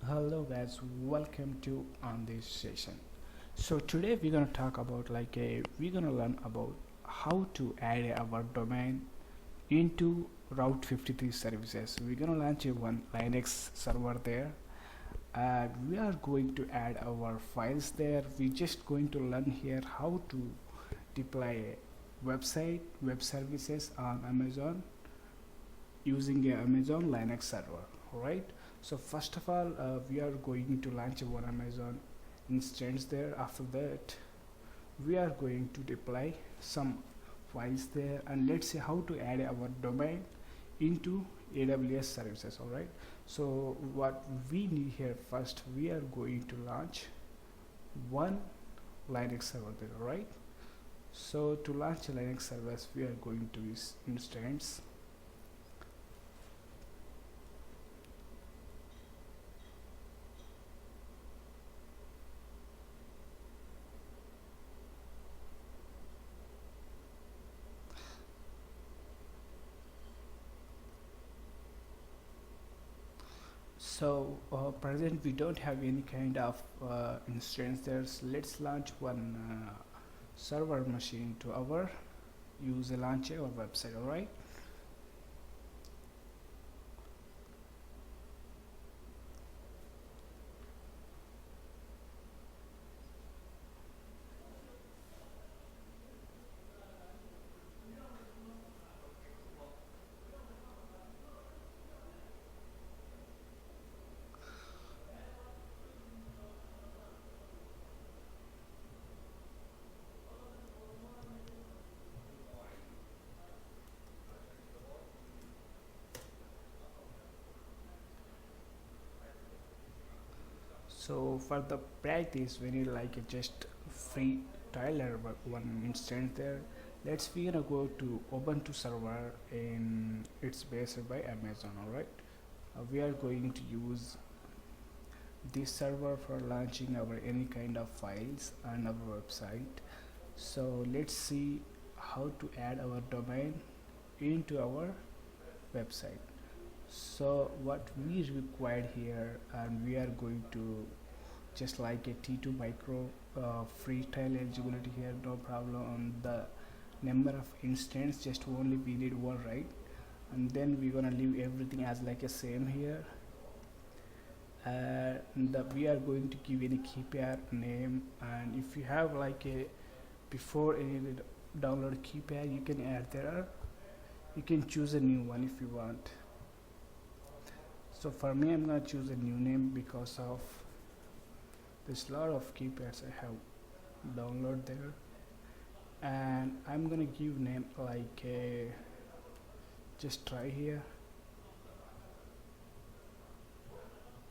Hello guys, welcome to on this session. So today we're gonna talk about we're gonna learn about how to add our domain into Route 53 services. We're gonna launch a one Linux server there, and we are going to add our files there. We're just going to learn here how to deploy a web services on Amazon using a Amazon Linux server. Alright, so first of all, we are going to launch one Amazon instance there. After that, we are going to deploy some files there, and let's see how to add our domain into AWS services. Alright, so what we need here, first we are going to launch one Linux server there. Alright, so to launch a Linux service, we are going to use instance. So present we don't have any kind of instance there, so let's launch one server machine to our use a launcher or website. Alright, so for the practice we need like a just free trial one instance there. We gonna go to Ubuntu server, and it's based by Amazon. Alright, we are going to use this server for launching our any kind of files on our website. So let's see how to add our domain into our website. So what we required here, and we are going to just like a T2 micro free trial eligibility here, no problem on the number of instance, just only we need one, right? And then we're gonna leave everything as like a same here. We are going to give any key pair name, and if you have like a before any download key pair, you can add there. You can choose a new one if you want. So for me, I'm gonna choose a new name because of there's a lot of key pairs I have download there, and I'm gonna give name like a just try here.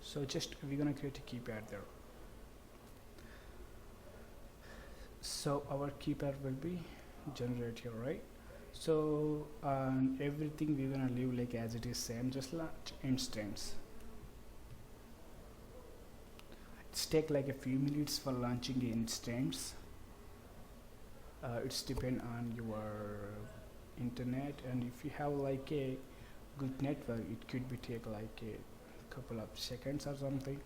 So just we're gonna create a key pair there. So our key pair will be generated here, right? So everything we're gonna leave like as it is same, just launch instance. It's take like a few minutes for launching the instance. It's depend on your internet, and if you have like a good network, it could be take like a couple of seconds or something.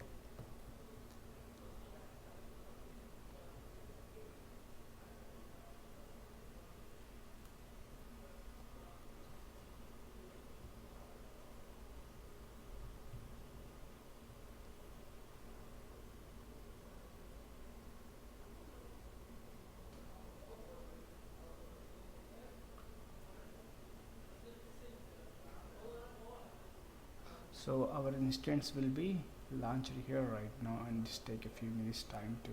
So our instance will be launched here right now, and just take a few minutes time to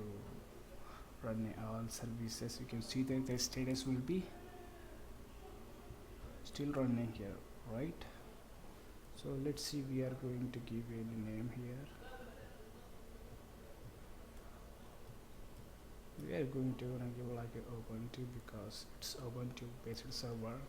run all services. You can see that the status will be still running here, right? So let's see, we are going to give any name here. We are going to gonna give like a Ubuntu because it's Ubuntu based server.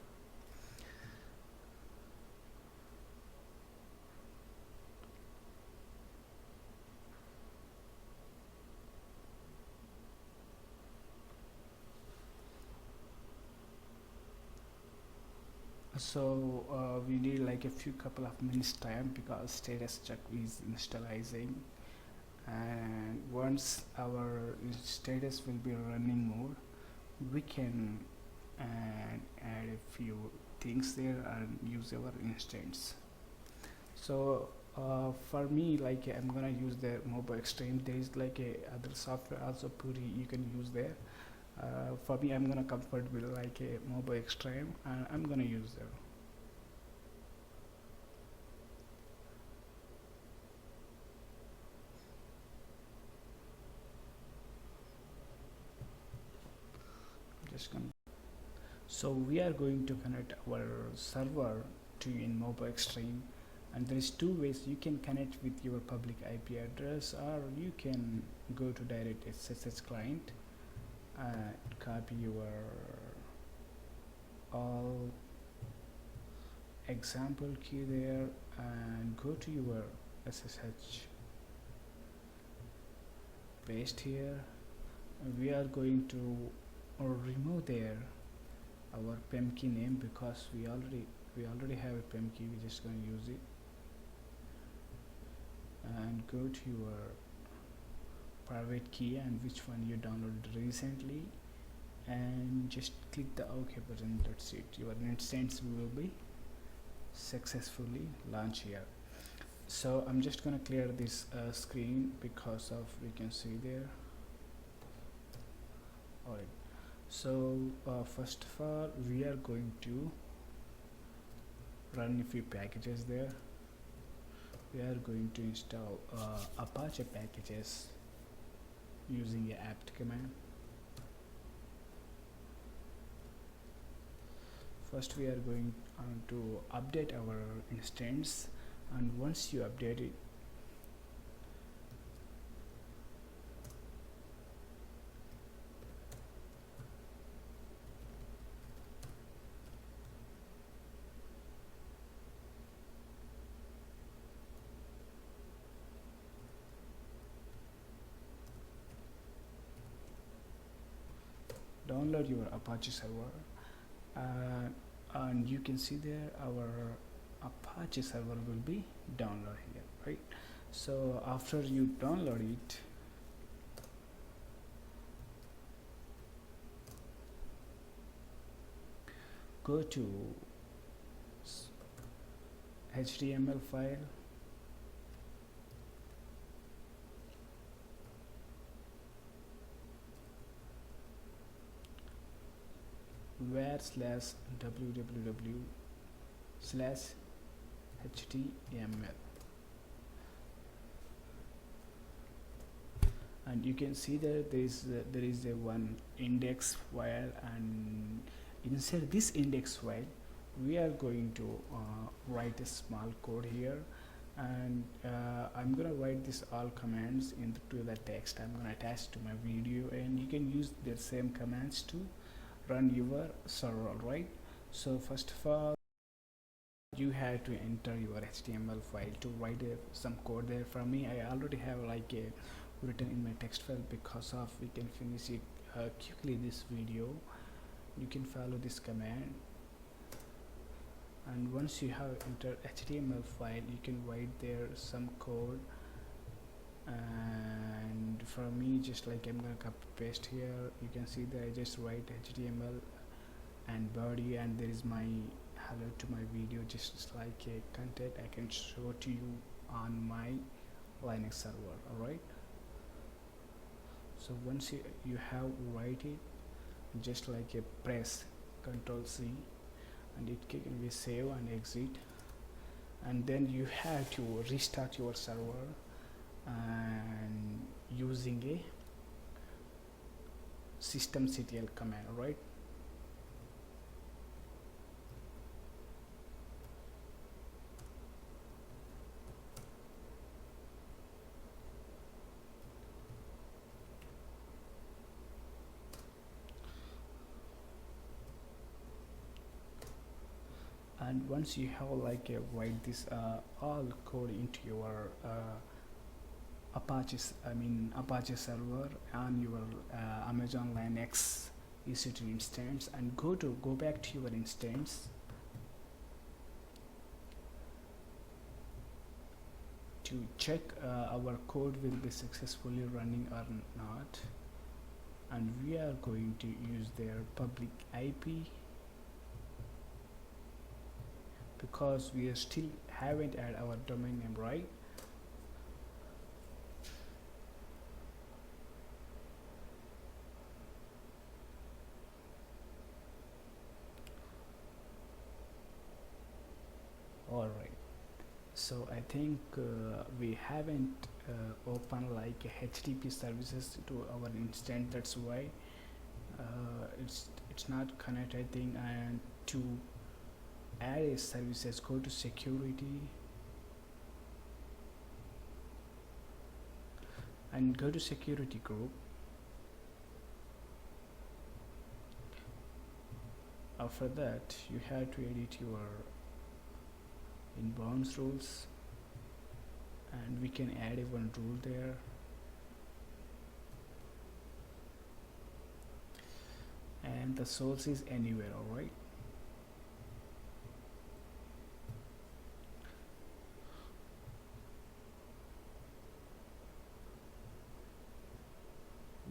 So we need like a few couple of minutes time because status check is installizing. and once our status will be running mode, we can add a few things there and use our instance. So for me, like I'm gonna use the mobile extreme. There is like a other software also pretty you can use there. For me, I'm gonna comfort with like a mobile extreme, and I'm gonna use there. Just gonna. So we are going to connect our server to in mobile extreme, and there is two ways you can connect with your public IP address, or you can go to direct SSH client, copy your all example key there, and go to your SSH, paste here. We are going to remove there our PEM key name, because we already have a PEM key. We're just going to use it, and go to your private key and which one you downloaded recently, and just click the OK button. That's it. Your instance will be successfully launched here. So I'm just gonna clear this screen because of we can see there. Alright, so first of all, we are going to run a few packages there. We are going to install Apache packages using a apt command. First we are going to update our instance, and once you update it, download your Apache server, and you can see there our Apache server will be downloaded here, right? So after you download it, go to HTML file, where /www/html, and you can see that there is a one index file, and inside this index file we are going to write a small code here, and I'm gonna write this all commands into the text. I'm gonna attach to my video, and you can use the same commands to run your server, right? So first of all, you have to enter your HTML file to write some code there. For me, I already have like a written in my text file, because of we can finish it quickly this video. You can follow this command, and once you have entered HTML file, you can write there some code. And for me, just like I'm gonna copy paste here, you can see that I just write HTML and body, and there is my hello to my video, just like a content I can show to you on my Linux server. Alright, so once you have write it, just like a press Ctrl C, and it can be save and exit, and then you have to restart your server and using a systemctl command, right? And once you have like write this all code into your Apache server on your Amazon Linux EC2 instance, and go back to your instance, to check our code will be successfully running or not, and we are going to use their public IP because we still haven't added our domain name, right? All right, so I think we haven't opened like a HTTP services to our instance. That's why it's not connected, I think. And to add a services, go to security and go to security group. After that, you have to edit your inbounds rules, and we can add a one rule there. And the source is anywhere. All right,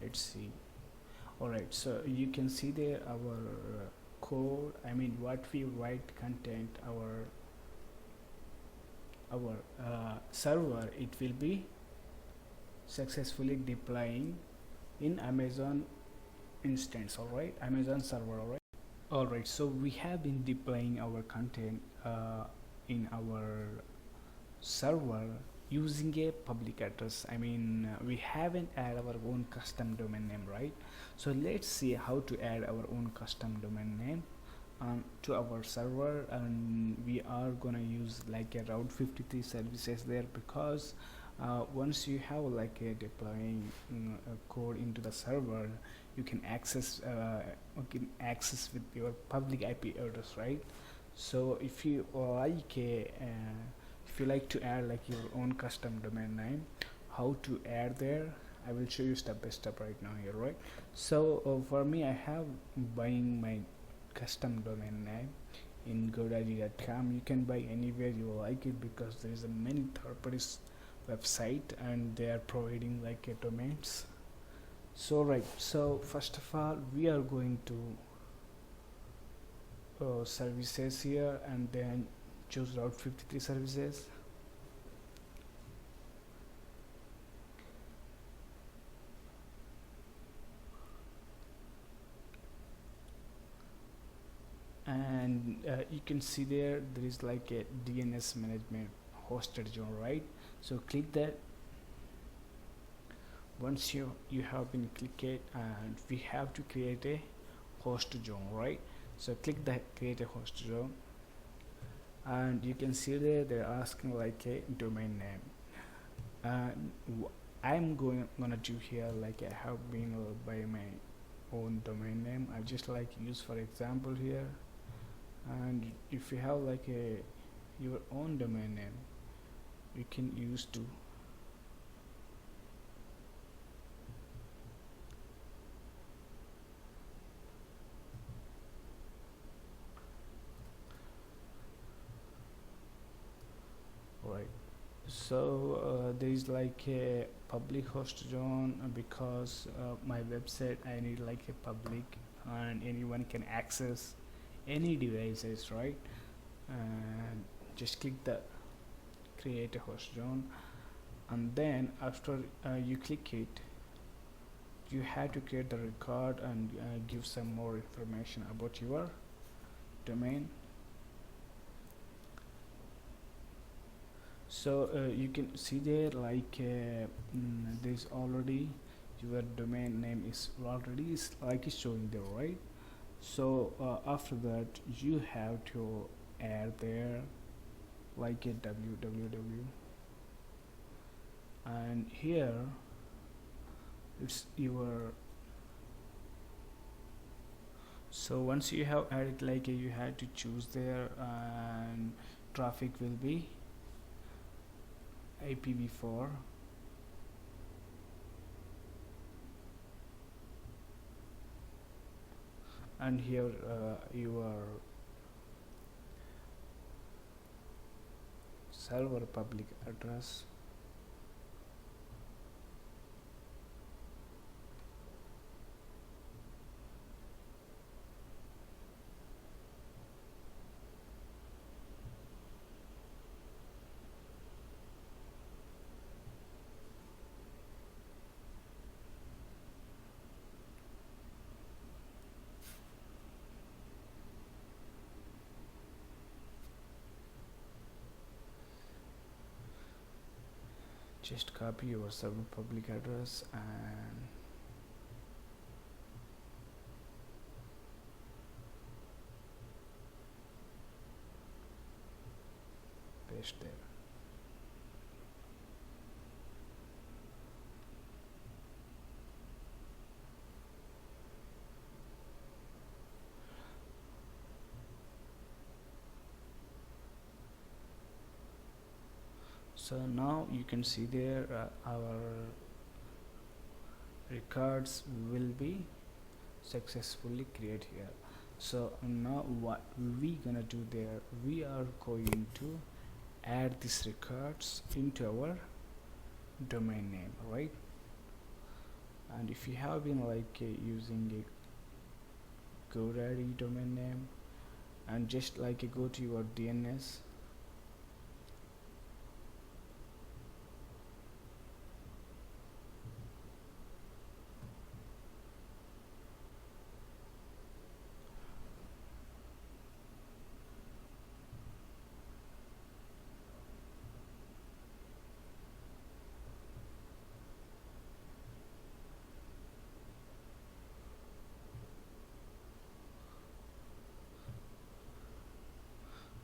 let's see. All right, so you can see there our code, I mean what we write content, our server, it will be successfully deploying in Amazon instance. All right, Amazon server. All right, so we have been deploying our content in our server using a public address. I mean we haven't added our own custom domain name, right? So let's see how to add our own custom domain name to our server. And we are gonna use like a route 53 services there, because once you have like a deploying a code into the server, you can access with your public IP address, right? So if you like to add like your own custom domain name, how to add there, I will show you step by step right now here, right? So for me, I have buying my custom domain name in godaddy.com. You can buy anywhere you like it, because there is a many third parties website and they are providing like a domains. So right, so first of all we are going to services here, and then choose route 53 services. And you can see there is like a DNS management hosted zone, right? So click that. Once you have been click it, and we have to create a host zone, right? So click that create a host zone, and you can see there they're asking like a domain name. And I'm gonna do here like I have been by my own domain name. I just like use for example here. And if you have like a your own domain name, you can use to. Right, so there is like a public host zone, because my website I need like a public, and anyone can access any devices, right? And just click the create a host zone, and then after you click it, you have to create the record and give some more information about your domain. So you can see there like there's already your domain name is already showing there, right? So after that you have to add there like a www, and here it's your. So once you have added like you have to choose there, and traffic will be IPv4, and here your server public address. just copy your server public address and paste there. So now you can see there our records will be successfully created here. So now what we gonna do there, we are going to add these records into our domain name, right? And if you have been like using a GoDaddy domain name, and just like go to your DNS,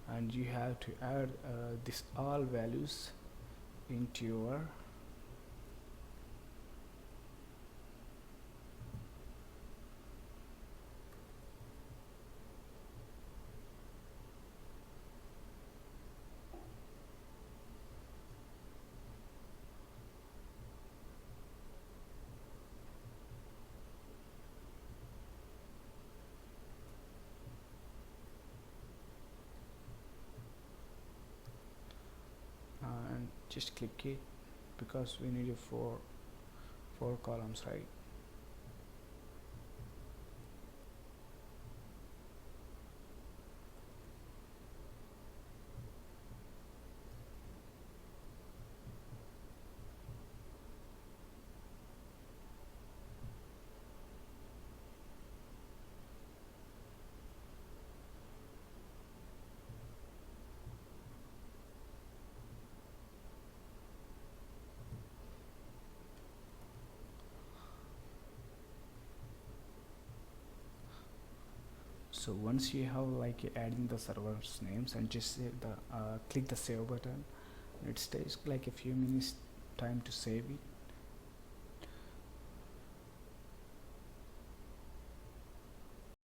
and you have to add this all values into your and just click it, because we need a four columns, right? So once you have like adding the server's names, and just click the save button. It takes like a few minutes time to save it.